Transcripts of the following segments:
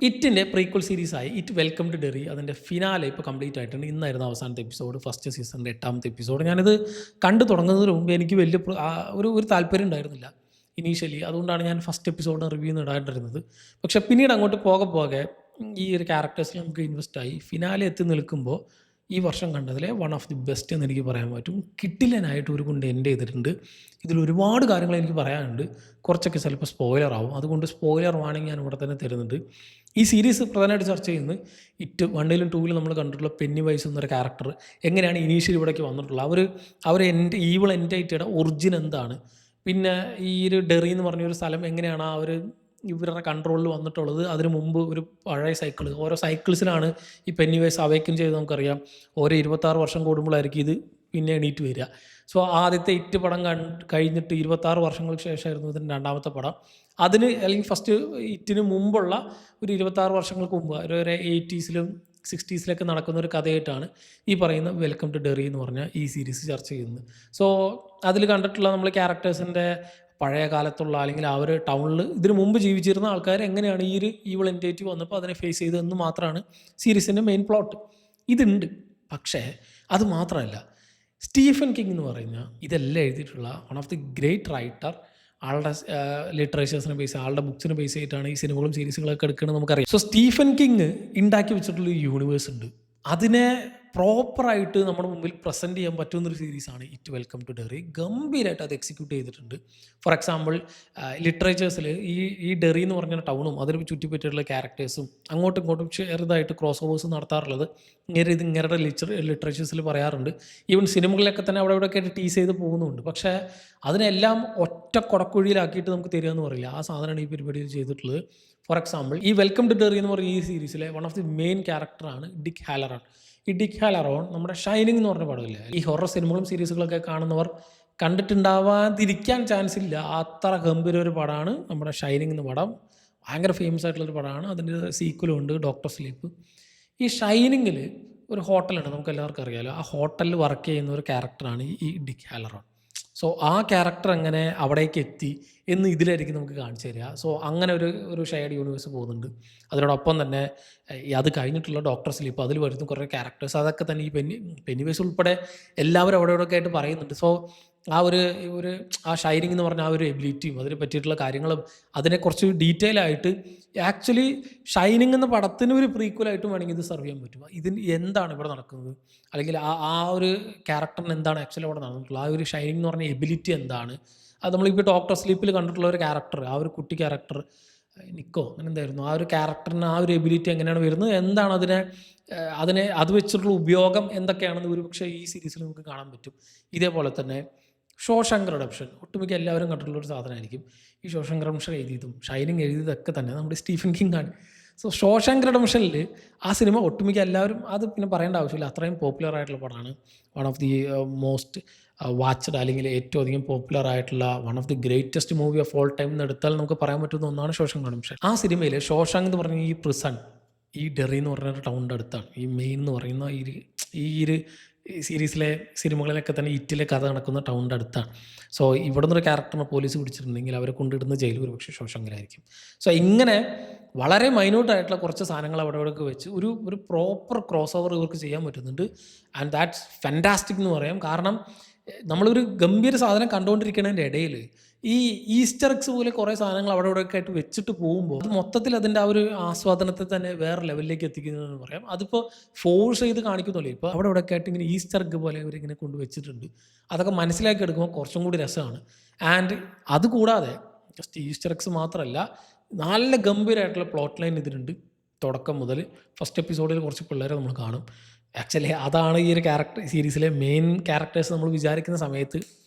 ഇറ്റിൻ്റെ prequel സീരീസായി it welcome to ഡെറി അതിൻ്റെ finale ഇപ്പോൾ complete ആയിട്ടുണ്ട്. ഇന്നായിരുന്നു അവസാനത്തെ എപ്പിസോഡ്, ഫസ്റ്റ് സീസണിൻ്റെ 8ാമത്തെ എപ്പിസോഡ്. ഞാനിത് കണ്ടു തുടങ്ങുന്നതിന് മുമ്പ് എനിക്ക് വലിയ ഒരു താല്പര്യം ഉണ്ടായിരുന്നില്ല ഇനീഷ്യലി. അതുകൊണ്ടാണ് ഞാൻ ഫസ്റ്റ് എപ്പിസോഡിന് റിവ്യൂ ഇടാണ്ടിരുന്നത്. പക്ഷേ പിന്നീട് അങ്ങോട്ട് പോകെ ഈ ഒരു ക്യാരക്ടേഴ്സിൽ നമുക്ക് ഇൻവെസ്റ്റ് ആയി ഫിനാലെ എത്തി നിൽക്കുമ്പോൾ ഈ വർഷം കണ്ടതിലെ വൺ ഓഫ് ദി ബെസ്റ്റ് എന്ന് എനിക്ക് പറയാൻ പറ്റും. കിട്ടില്ലനായിട്ട് ഒരു കൊണ്ട് എൻഡ് ചെയ്തിട്ടുണ്ട്. ഇതിൽ ഒരുപാട് കാര്യങ്ങൾ എനിക്ക് പറയാനുണ്ട്. കുറച്ചൊക്കെ ചിലപ്പോൾ സ്പോയിലർ ആവും. അതുകൊണ്ട് സ്പോയിലർ വാണിംഗ് ഞാൻ ഇവിടെ തന്നെ തരുന്നുണ്ട്. ഈ സീരീസ് പ്രധാനമായിട്ട് ചർച്ച ചെയ്യുന്നത് ഇറ്റ് 1ലും 2ലും നമ്മൾ കണ്ടിട്ടുള്ള പെന്നി വൈസ് എന്നൊരു ക്യാരക്ടർ എങ്ങനെയാണ് ഇനീഷ്യലി ഇവിടേക്ക് വന്നിട്ടുള്ളത്. അവർ ഈവിൾ എൻറ്റൈറ്റിയുടെ ഒറിജിൻ എന്താണ്, പിന്നെ ഈ ഒരു ഡെറി എന്ന് പറഞ്ഞൊരു സ്ഥലം എങ്ങനെയാണ് ആ ഒരു ഇവരുടെ കൺട്രോളിൽ വന്നിട്ടുള്ളത്. അതിന് മുമ്പ് ഒരു പഴയ ഓരോ സൈക്കിൾസിലാണ് ഈ പെന്നി വൈസ് അവേക്കൻ ചെയ്ത് നമുക്കറിയാം. ഓരോ 26 വർഷം കൂടുമ്പോഴായിരിക്കും ഇത് പിന്നെ എണീറ്റ് വരിക. സോ ആദ്യത്തെ ഇറ്റ് പടം കഴിഞ്ഞിട്ട് 26 വർഷങ്ങൾക്ക് ശേഷമായിരുന്നു ഇതിൻ്റെ 2ാമത്തെ പടം. അല്ലെങ്കിൽ ഫസ്റ്റ് ഇറ്റിന് മുമ്പുള്ള ഒരു 26 വർഷങ്ങൾക്ക് മുമ്പ് ഒരു 80സിലും 60സിലൊക്കെ നടക്കുന്ന ഒരു കഥയായിട്ടാണ് ഈ പറയുന്ന വെൽക്കം ടു ഡെറി എന്ന് പറഞ്ഞാൽ ഈ സീരീസ് ചർച്ച ചെയ്യുന്നത്. സോ അതിൽ കണ്ടിട്ടുള്ള നമ്മൾ ക്യാരക്ടേഴ്സിൻ്റെ പഴയ കാലത്തുള്ള അല്ലെങ്കിൽ ആ ഒരു ടൗണിൽ ഇതിനു മുമ്പ് ജീവിച്ചിരുന്ന ആൾക്കാർ എങ്ങനെയാണ് ഈ ഒരു ഈവിൾ എൻറ്റൈറ്റി വന്നപ്പോൾ അതിനെ ഫേസ് ചെയ്തതെന്ന് മാത്രമാണ് സീരീസിൻ്റെ മെയിൻ പ്ലോട്ട്. ഇതുണ്ട്. പക്ഷേ അത് മാത്രമല്ല, സ്റ്റീഫൻ കിങ് എന്ന് പറയുന്ന ഇതെല്ലാം എഴുതിയിട്ടുള്ള one of the great writer, ആളുടെ ലിറ്ററേച്ചേഴ്സിനെ ബേസ് ആളുടെ ബുക്സിനെ ബേസ് ചെയ്തിട്ടാണ് ഈ സിനിമകളും സീരീസുകളൊക്കെ എടുക്കുന്നത് നമുക്കറിയാം. സോ സ്റ്റീഫൻ കിങ് ഉണ്ടാക്കി വെച്ചിട്ടുള്ള യൂണിവേഴ്സ് ഉണ്ട്. അതിനെ പ്രോപ്പറായിട്ട് നമ്മുടെ മുമ്പിൽ പ്രസൻറ്റ് ചെയ്യാൻ പറ്റുന്നൊരു സീരീസാണ് ഇറ്റ് വെൽക്കം ടു ഡെറി. ഗംഭീരമായിട്ട് അത് എക്സിക്യൂട്ട് ചെയ്തിട്ടുണ്ട്. ഫോർ എക്സാമ്പിൾ ലിറ്ററേച്ചേഴ്സിൽ ഈ ഡെറി എന്ന് പറഞ്ഞ ടൗണും അതിന് ചുറ്റിപ്പറ്റിയിട്ടുള്ള ക്യാരക്ടേഴ്സും അങ്ങോട്ടും ഇങ്ങോട്ടും ചെറുതായിട്ട് ക്രോസ് ഓവേഴ്സ് നടത്താറുള്ളത് ഇങ്ങനെയുടെ ലിറ്ററേച്ചേഴ്സിൽ പറയാറുണ്ട്. ഈവൻ സിനിമകളിലൊക്കെ തന്നെ അവിടെ ഇവിടെയൊക്കെ ആയിട്ട് ടീസ് ചെയ്ത് പോകുന്നുണ്ട്. പക്ഷേ അതിനെല്ലാം ഒറ്റ കൊടക്കുഴിയിലാക്കിയിട്ട് നമുക്ക് തരിക എന്ന് പറയില്ല. ആ സാധനമാണ് ഈ പരിപാടിയിൽ ചെയ്തിട്ടുള്ളത്. ഫോർ എക്സാമ്പിൾ ഈ വെൽക്കം ടു ഡെറി എന്ന് പറയുന്ന ഈ സീരീസിലെ വൺ ഓഫ് ദി മെയിൻ ക്യാരക്ടറാണ് ഡിക് ഹാലറൺ. ഈ ഡിക് ഹാലറോൺ നമ്മുടെ ഷൈനിങ് എന്ന് പറഞ്ഞ പടമില്ലേ, ഈ ഹൊറർ സിനിമകളും സീരീസുകളൊക്കെ കാണുന്നവർ കണ്ടിട്ടുണ്ടാവാതിരിക്കാൻ ചാൻസ് ഇല്ല. അത്ര ഗംഭീര ഒരു പടമാണ് നമ്മുടെ ഷൈനിങ് എന്ന പടം. ഭയങ്കര ഫേമസ് ആയിട്ടുള്ളൊരു പടമാണ്. അതിൻ്റെ സീക്വലും ഉണ്ട്, ഡോക്ടർ സ്ലീപ്പ്. ഈ ഷൈനിങ്ങിൽ ഒരു ഹോട്ടലുണ്ട്, നമുക്ക് എല്ലാവർക്കും അറിയാമല്ലോ. ആ ഹോട്ടലിൽ വർക്ക് ചെയ്യുന്ന ഒരു ക്യാരക്ടറാണ് ഈ ഡിക് ഹാലറോൺ. സോ ആ ക്യാരക്ടർ എങ്ങനെ അവിടേക്ക് എത്തി എന്ന് ഇതിലായിരിക്കും നമുക്ക് കാണിച്ചു തരിക. സോ അങ്ങനെ ഒരു ഷെയർഡ് യൂണിവേഴ്സ് പോകുന്നുണ്ട്. അതിനോടൊപ്പം തന്നെ അത് കഴിഞ്ഞിട്ടുള്ള ഡോക്ടർ സ്ലീപ്പ്, അതിൽ വരുന്ന കുറേ ക്യാരക്ടേഴ്സ്, അതൊക്കെ തന്നെ ഈ പെന്നിവേഴ്സ് ഉൾപ്പെടെ എല്ലാവരും അവിടെ ഇവിടെയൊക്കെ ആയിട്ട് പറയുന്നുണ്ട്. സോ ആ ഷൈനിങ് എന്ന് പറഞ്ഞ ആ ഒരു എബിലിറ്റിയും അതിനെ പറ്റിയിട്ടുള്ള കാര്യങ്ങളും അതിനെ കുറച്ച് ഡീറ്റെയിൽ ആയിട്ട് ആക്ച്വലി ഷൈനിങ് എന്ന പടത്തിന് ഒരു പ്രീക്വലായിട്ടും വേണമെങ്കിൽ ഇത് സെർവ് ചെയ്യാൻ പറ്റും. ഇതിന് എന്താണ് ഇവിടെ നടക്കുന്നത്, അല്ലെങ്കിൽ ആ ഒരു ക്യാരക്ടറിന് എന്താണ് ആക്ച്വലി അവിടെ നടന്നിട്ടുള്ളത്, ആ ഒരു ഷൈനിങ് എന്ന് പറഞ്ഞ എബിലിറ്റി എന്താണ്. അത് നമ്മളിപ്പോൾ ഡോക്ടർ സ്ലീപ്പിൽ കണ്ടിട്ടുള്ള ഒരു ക്യാരക്ടർ, ആ ഒരു കുട്ടി ക്യാരക്ടർ നിക്കോ അങ്ങനെ എന്തായിരുന്നു, ആ ഒരു ക്യാരക്ടറിന് ആ ഒരു എബിലിറ്റി എങ്ങനെയാണ് വരുന്നത്, എന്താണ് അത് വെച്ചിട്ടുള്ള ഉപയോഗം എന്തൊക്കെയാണെന്ന് ഒരുപക്ഷെ ഈ സീരീസിൽ നമുക്ക് കാണാൻ പറ്റും. ഇതേപോലെ തന്നെ ഷോഷാങ്ക് റിഡംപ്ഷൻ ഒട്ടുമിക്ക എല്ലാവരും കണ്ടിട്ടുള്ള ഒരു സാധനമായിരിക്കും. ഈ ഷോഷാങ്ക് റിഡംപ്ഷൻ എഴുതിയതും ഷൈനിങ് എഴുതിയതൊക്കെ തന്നെ നമ്മുടെ സ്റ്റീഫൻ കിങ് ആണ്. സോ ഷോഷാങ്ക് റിഡംപ്ഷനിൽ ആ സിനിമ ഒട്ടുമിക്ക എല്ലാവരും, അത് പിന്നെ പറയേണ്ട ആവശ്യമില്ല, അത്രയും പോപ്പുലർ ആയിട്ടുള്ള പടമാണ്. One of the most watched അല്ലെങ്കിൽ ഏറ്റവും അധികം പോപ്പുലർ ആയിട്ടുള്ള one of the greatest movie of all time എന്ന് എടുത്താൽ നമുക്ക് പറയാൻ പറ്റുന്ന ഒന്നാണ് ഷോഷാങ്ക് റിഡംപ്ഷൻ. ആ സിനിമയിൽ ഷോഷാങ്ക് എന്ന് പറഞ്ഞ ഈ പ്രിസൺ ഈ ഡെറി എന്ന് പറഞ്ഞ ടൗണിൻ്റെ അടുത്താണ്. ഈ മെയിൻ എന്ന് പറയുന്ന ഈ സീരീസിലെ സിനിമകളിലൊക്കെ തന്നെ ഇറ്റിലെ കഥ നടക്കുന്ന ടൗണിൻ്റെ അടുത്താണ്. സോ ഇവിടെ നിന്നൊരു ക്യാരക്ടറിനെ പോലീസ് പിടിച്ചിട്ടുണ്ടെങ്കിൽ അവരെ കൊണ്ടിടുന്ന ജയിൽ ഒരുപക്ഷെ ഷോഷാങ്കിലായിരിക്കും. സോ ഇങ്ങനെ വളരെ മൈന്യൂട്ടായിട്ടുള്ള കുറച്ച് സാധനങ്ങൾ അവിടെ ഇവിടെയൊക്കെ വെച്ച് ഒരു പ്രോപ്പർ ക്രോസ് ഓവർ ഇവർക്ക് ചെയ്യാൻ പറ്റുന്നുണ്ട്. ആൻഡ് ദാറ്റ്സ് ഫാൻറ്റാസ്റ്റിക് എന്ന് പറയാം. കാരണം നമ്മളൊരു ഗംഭീര സാധനം കണ്ടുകൊണ്ടിരിക്കുന്നതിൻ്റെ ഇടയിൽ ഈ ഈസ്റ്റർ എഗ്സ് പോലെ കുറേ സാധനങ്ങൾ അവിടെ ഇവിടെയൊക്കെ ആയിട്ട് വെച്ചിട്ട് പോകുമ്പോൾ അത് മൊത്തത്തിൽ അതിൻ്റെ ആ ഒരു ആസ്വാദനത്തെ തന്നെ വേറെ ലെവലിലേക്ക് എത്തിക്കുന്നതെന്ന് പറയാം. അതിപ്പോൾ ഫോഴ്സ് ചെയ്ത് കാണിക്കുന്നുള്ളൂ. ഇപ്പോൾ അവിടെ ഇവിടെയൊക്കെ ആയിട്ട് ഇങ്ങനെ ഈസ്റ്റർ എഗ് പോലെ ഇവരിങ്ങനെ കൊണ്ടുവച്ചിട്ടുണ്ട്. അതൊക്കെ മനസ്സിലാക്കി എടുക്കുമ്പോൾ കുറച്ചും കൂടി രസമാണ്. ആൻഡ് അതുകൂടാതെ ജസ്റ്റ് ഈസ്റ്റർ എഗ്സ് മാത്രമല്ല, നല്ല ഗംഭീരമായിട്ടുള്ള പ്ലോട്ട് ലൈൻ ഇതിനുണ്ട്. തുടക്കം മുതൽ ഫസ്റ്റ് എപ്പിസോഡിൽ കുറച്ച് പിള്ളേരെ നമ്മൾ കാണും. ആക്ച്വലി അതാണ് ഈ ഒരു സീരീസിലെ മെയിൻ ക്യാരക്ടേഴ്സ് നമ്മൾ വിചാരിക്കുന്ന സമയത്ത്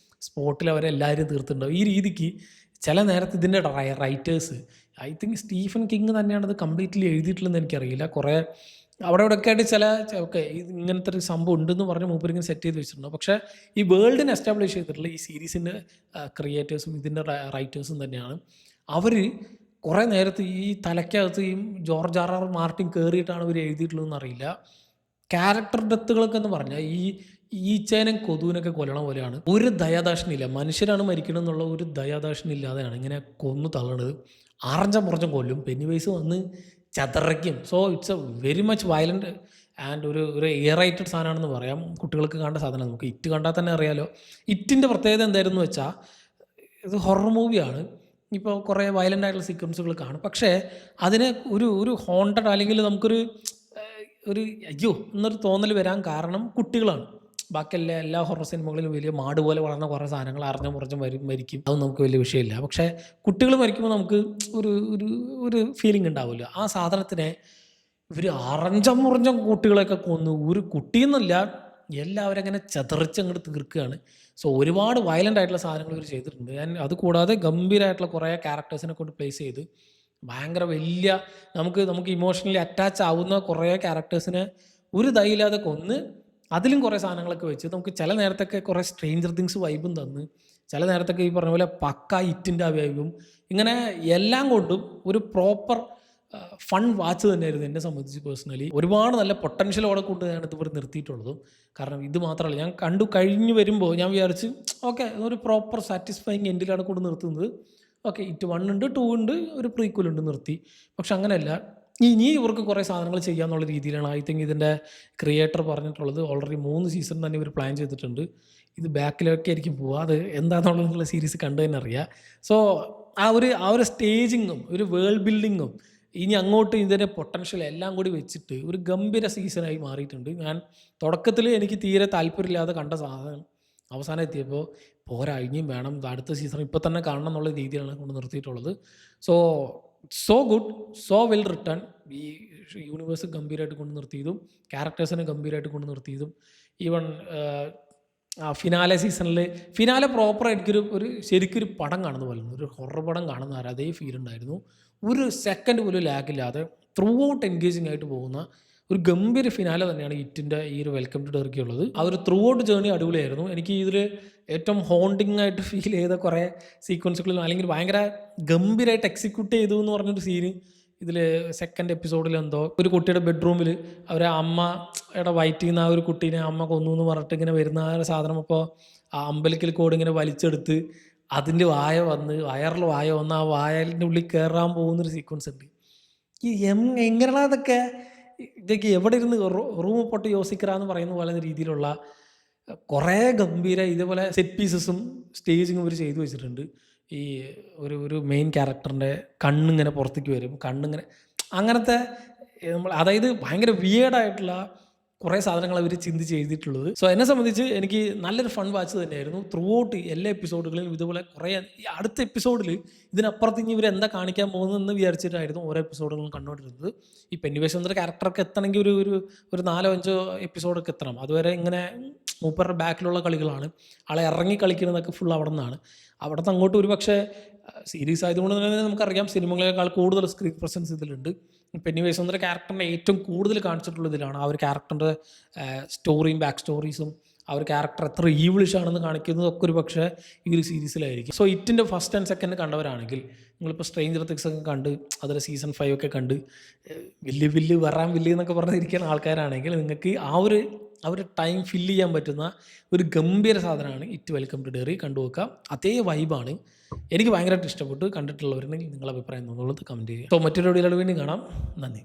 സ്പോട്ടിൽ അവരെല്ലാവരും തീർത്തിട്ടുണ്ടാവും. ഈ രീതിക്ക് ചില നേരത്ത് ഇതിൻ്റെ writers, I think Stephen king തന്നെയാണ് അത് കംപ്ലീറ്റ്ലി എഴുതിയിട്ടുള്ളതെന്ന് എനിക്കറിയില്ല. കുറേ അവിടെ ഇവിടെയൊക്കെ ആയിട്ട് ഓക്കെ ഇങ്ങനത്തെ ഒരു സംഭവം ഉണ്ടെന്ന് പറഞ്ഞ് മൂപ്പരിങ്ങനെ സെറ്റ് ചെയ്ത് വെച്ചിട്ടുണ്ടാവും. പക്ഷേ ഈ വേൾഡിനെ എസ്റ്റാബ്ലിഷ് ചെയ്തിട്ടുള്ള ഈ സീരീസിൻ്റെ ക്രിയേറ്റേഴ്സും ഇതിൻ്റെ റൈറ്റേഴ്സും തന്നെയാണ്. അവർ കുറേ നേരത്ത് ഈ തലയ്ക്കകത്ത് ഈ ജോർജ് ആർ മാർട്ടിൻ കയറിയിട്ടാണ് ഇവർ എഴുതിയിട്ടുള്ളതെന്ന് അറിയില്ല. ക്യാരക്ടർ ഡെത്തുകളൊക്കെ എന്ന് പറഞ്ഞാൽ ഈ ഈച്ചേനും കൊതുവിനൊക്കെ കൊല്ലണ പോലെയാണ്. ഒരു ദയാദാക്ഷിണില്ല. മനുഷ്യരാണ് മരിക്കണം എന്നുള്ള ഒരു ദയാദാക്ഷിണില്ലാതെയാണ് ഇങ്ങനെ കൊന്നു തള്ളണത്. ആറഞ്ചം പുറഞ്ചം കൊല്ലും. പെന്നിവൈസ് വന്ന് ചതറയ്ക്കും. So it's a very much violent and ഒരു എ റൈറ്റഡ് സാധനമാണെന്ന് പറയാം. കുട്ടികൾക്ക് കാണേണ്ട സാധനം. നമുക്ക് ഇറ്റ് കണ്ടാൽ തന്നെ അറിയാലോ. ഇറ്റിൻ്റെ പ്രത്യേകത എന്തായിരുന്നു വെച്ചാൽ ഇത് ഹൊറർ മൂവിയാണ്. ഇപ്പോൾ കുറേ വയലൻ്റ് ആയിട്ടുള്ള സീക്വൻസുകൾ കാണും. പക്ഷേ അതിനെ ഒരു ഹോണ്ടഡ് അല്ലെങ്കിൽ നമുക്കൊരു ഒരു അയ്യോ എന്നൊരു തോന്നൽ വരാൻ കാരണം കുട്ടികളാണ്. ബാക്കി എല്ലാ ഹൊറർ സിനിമകളിലും വലിയ മാട് പോലെ വളർന്ന കുറേ സാധനങ്ങൾ അറിഞ്ഞ മുറിഞ്ഞ് മരിക്കും. അതൊന്നും നമുക്ക് വലിയ വിഷയമില്ല. പക്ഷേ കുട്ടികൾ മരിക്കുമ്പോൾ നമുക്ക് ഒരു ഒരു ഒരു ഫീലിംഗ് ഉണ്ടാവില്ല. ആ സാധനത്തിനെ ഇവർ അറഞ്ചം മുറഞ്ചം കുട്ടികളെയൊക്കെ കൊന്നു. ഒരു കുട്ടിയെന്നല്ല, എല്ലാവരും അങ്ങനെ ചതറിച്ചങ്ങോട്ട് തീർക്കുകയാണ്. സോ ഒരുപാട് വയലൻ്റ് ആയിട്ടുള്ള സാധനങ്ങൾ ഇവർ ചെയ്തിട്ടുണ്ട്. അതുകൂടാതെ ഗംഭീരമായിട്ടുള്ള കുറേ ക്യാരക്ടേഴ്സിനെ കൊണ്ട് പ്ലേസ് ചെയ്ത് ഭയങ്കര വലിയ നമുക്ക് ഇമോഷണലി അറ്റാച്ച് ആവുന്ന കുറേ ക്യാരക്ടേഴ്സിനെ ഒരു ദയില്ലാതെ കൊന്ന് അതിലും കുറേ സാധനങ്ങളൊക്കെ വെച്ച് നമുക്ക് ചില നേരത്തൊക്കെ കുറേ സ്ട്രേഞ്ചർ തിങ്സ് വൈബും തന്ന്, ചില നേരത്തൊക്കെ ഈ പറഞ്ഞ പോലെ പക്ക ഇറ്റിൻ്റെ ആ വൈബും, ഇങ്ങനെ എല്ലാം കൊണ്ടും ഒരു പ്രോപ്പർ ഫൺ വാച്ച് തന്നെയായിരുന്നു എന്നെ സംബന്ധിച്ച് പേഴ്സണലി. ഒരുപാട് നല്ല പൊട്ടൻഷ്യലോടെ കൊണ്ട് ഞാൻ ഇതുവരെ നിർത്തിയിട്ടുള്ളതും. കാരണം ഇത് മാത്രമല്ല, ഞാൻ കണ്ടു കഴിഞ്ഞ് വരുമ്പോൾ ഞാൻ വിചാരിച്ച് ഓക്കെ ഒരു പ്രോപ്പർ സാറ്റിസ്ഫൈങ് എൻഡിലാണ് കൊണ്ട് നിർത്തുന്നത്. ഓക്കെ ഇറ്റ് 1 ഉണ്ട്, 2 ഉണ്ട്, ഒരു പ്രീക്വൽ ഉണ്ട്, നിർത്തി. പക്ഷെ അങ്ങനെയല്ല, ഇനി ഇവർക്ക് കുറേ സാധനങ്ങൾ ചെയ്യാന്നുള്ള രീതിയിലാണ് ഐ തിങ്ക് ഇതിൻ്റെ ക്രിയേറ്റർ പറഞ്ഞിട്ടുള്ളത്. ഓൾറെഡി 3 സീസൺ തന്നെ ഇവർ പ്ലാൻ ചെയ്തിട്ടുണ്ട്. ഇത് ബാക്കിലൊക്കെ ആയിരിക്കും പോവുക. അത് എന്താണെന്നുള്ള സീരീസ് കണ്ടു തന്നെ അറിയാം. സോ ആ ഒരു സ്റ്റേജിങ്ങും ഒരു വേൾഡ് ബിൽഡിങ്ങും ഇനി അങ്ങോട്ട് ഇതിൻ്റെ പൊട്ടൻഷ്യൽ എല്ലാം കൂടി വെച്ചിട്ട് ഒരു ഗംഭീര സീസണായി മാറിയിട്ടുണ്ട്. ഞാൻ തുടക്കത്തിൽ എനിക്ക് തീരെ താല്പര്യമില്ലാതെ കണ്ട സാധനം അവസാനം എത്തിയപ്പോൾ പോരാ, ഇനിയും വേണം, അടുത്ത സീസൺ ഇപ്പോൾ തന്നെ കാണണം എന്നുള്ള രീതിയിലാണ് കൊണ്ട് നിർത്തിയിട്ടുള്ളത്. So good, so well return. ഈ യൂണിവേഴ്സ് ഗംഭീരമായിട്ട് കൊണ്ട് നിർത്തിയതും ക്യാരക്ടേഴ്സിനെ ഗംഭീരമായിട്ട് കൊണ്ട് നിർത്തിയതും ഈവൺ ഫിനാലെ സീസണിൽ ഫിനാലെ പ്രോപ്പറായിട്ടൊരു ശരിക്കൊരു പടം കാണുന്ന പോലെ, ഒരു ഹൊറർ പടം കാണുന്ന അതേ ഫീൽ ഉണ്ടായിരുന്നു. ഒരു സെക്കൻഡ് പോലും ലാഗില്ലാതെ ത്രൂ ഔട്ട് എൻഗേജിങ് ആയിട്ട് പോകുന്ന ഒരു ഗംഭീര ഫിനാലെ തന്നെയാണ് ഇറ്റിൻ്റെ ഈ ഒരു വെൽക്കം ടു ഡെർക്കി ഉള്ളത്. ആ ഒരു ത്രൂ ഔട്ട് ജേർണി അടിപൊളിയായിരുന്നു. എനിക്ക് ഇതിൽ ഏറ്റവും ഹോണ്ടിങ് ആയിട്ട് ഫീൽ ചെയ്ത കുറേ സീക്വൻസുകളിൽ, അല്ലെങ്കിൽ ഭയങ്കര ഗംഭീരമായിട്ട് എക്സിക്യൂട്ട് ചെയ്തു എന്ന് പറഞ്ഞൊരു സീന് ഇതിൽ സെക്കൻഡ് എപ്പിസോഡിൽ എന്തോ ഒരു കുട്ടിയുടെ ബെഡ്റൂമിൽ അവരെ അമ്മയുടെ വയറ്റിൽ നിന്ന് ആ ഒരു കുട്ടീനെ അമ്മ കൊന്നു എന്ന് പറഞ്ഞിട്ട് ഇങ്ങനെ വരുന്ന ആ ഒരു സാധനം, അപ്പോൾ ആ അമ്പലിക്കൽ കോഡ് ഇങ്ങനെ വലിച്ചെടുത്ത് അതിൻ്റെ വയറിൽ വായ വന്ന് ആ വായലിൻ്റെ ഉള്ളിൽ കയറാൻ പോകുന്നൊരു സീക്വൻസ് ഉണ്ട്. ഈ എങ്ങനെയാണ് അതൊക്കെ, ഇതൊക്കെ എവിടെ ഇരുന്ന് റൂം പൊട്ട് യോസിക്കറാന്ന് പറയുന്ന പോലെ രീതിയിലുള്ള കുറേ ഗംഭീര ഇതേപോലെ സെറ്റ് പീസസും സ്റ്റേജിങ്ങും ഇവർ ചെയ്തു വെച്ചിട്ടുണ്ട്. ഈ ഒരു മെയിൻ ക്യാരക്ടറിൻ്റെ കണ്ണിങ്ങനെ പുറത്തേക്ക് വരും, കണ്ണിങ്ങനെ അങ്ങനത്തെ അതായത് ഭയങ്കര വിയേർഡായിട്ടുള്ള കുറേ സാധനങ്ങൾ അവർ ചിന്തിച്ച് എഴുതിയിട്ടുള്ളത്. സോ എന്നെ സംബന്ധിച്ച് എനിക്ക് നല്ലൊരു ഫൺ വാച്ച് തന്നെയായിരുന്നു. ത്രൂ ഔട്ട് എല്ലാ എപ്പിസോഡുകളിലും ഇതുപോലെ കുറേ ഈ അടുത്ത എപ്പിസോഡിൽ ഇതിനപ്പുറത്ത് ഇനി ഇവർ എന്താ കാണിക്കാൻ പോകുന്നതെന്ന് വിചാരിച്ചിട്ടായിരുന്നു ഓരോ എപ്പിസോഡുകളും കണ്ടുകൊണ്ടിരുന്നത്. ഈ പെന്നിവേസ് എന്ന ക്യാരക്ടറൊക്കെ എത്തണമെങ്കിൽ ഒരു 4-5 എപ്പിസോഡൊക്കെ എത്തണം. അതുവരെ ഇങ്ങനെ മൂപ്പറുടെ ബാക്കിലുള്ള കളികളാണ്. ആളെ ഇറങ്ങി കളിക്കുന്നതൊക്കെ ഫുൾ അവിടെ നിന്നാണ്. അവിടുത്തെ അങ്ങോട്ട് ഒരു പക്ഷേ സീരീസ് ആയതുകൊണ്ട് തന്നെ നമുക്കറിയാം സിനിമകളേക്കാൾ കൂടുതൽ സ്ക്രീൻ പ്രസൻസ് ഇതിലുണ്ട്. പെന്നിവേസ് എന്ന ക്യാരക്ടറിനെ ഏറ്റവും കൂടുതൽ കാണിച്ചിട്ടുള്ള ഇതിലാണ്. ആ ഒരു ക്യാരക്ടറിൻ്റെ സ്റ്റോറിയും ബാക്ക് സ്റ്റോറീസും ആ ഒരു ക്യാരക്ടർ എത്ര ഈവിളിഷ് ആണെന്ന് കാണിക്കുന്നതൊക്കെ ഒരു പക്ഷേ ഈ ഒരു സീരീസിലായിരിക്കും. സോ ഇറ്റിൻ്റെ ഫസ്റ്റ് ആൻഡ് സെക്കൻഡ് കണ്ടവരാണെങ്കിൽ, നിങ്ങളിപ്പോൾ സ്ട്രേഞ്ചർ തിങ്സ് ഒക്കെ കണ്ട് അതിൽ സീസൺ 5 ഒക്കെ കണ്ട് വില്ല് വരാൻ വില്ല് എന്നൊക്കെ പറഞ്ഞിരിക്കുന്ന ആൾക്കാരാണെങ്കിൽ നിങ്ങൾക്ക് ആ ഒരു ടൈം ഫില്ല് ചെയ്യാൻ പറ്റുന്ന ഒരു ഗംഭീര സാധനമാണ് ഇറ്റ് വെൽക്കം ടു ഡെറി. കണ്ടുവെക്കാം. അതേ വൈബാണ്. എനിക്ക് ഭയങ്കരമായിട്ട് ഇഷ്ടപ്പെട്ടു. കണ്ടിട്ടുള്ളവരുണ്ടെങ്കിൽ നിങ്ങളുടെ അഭിപ്രായം എന്നുള്ളത് കമൻറ്റ് ചെയ്യുക. സോ മറ്റൊരു വീഡിയോയിൽ വീണ്ടും കാണാം. നന്ദി.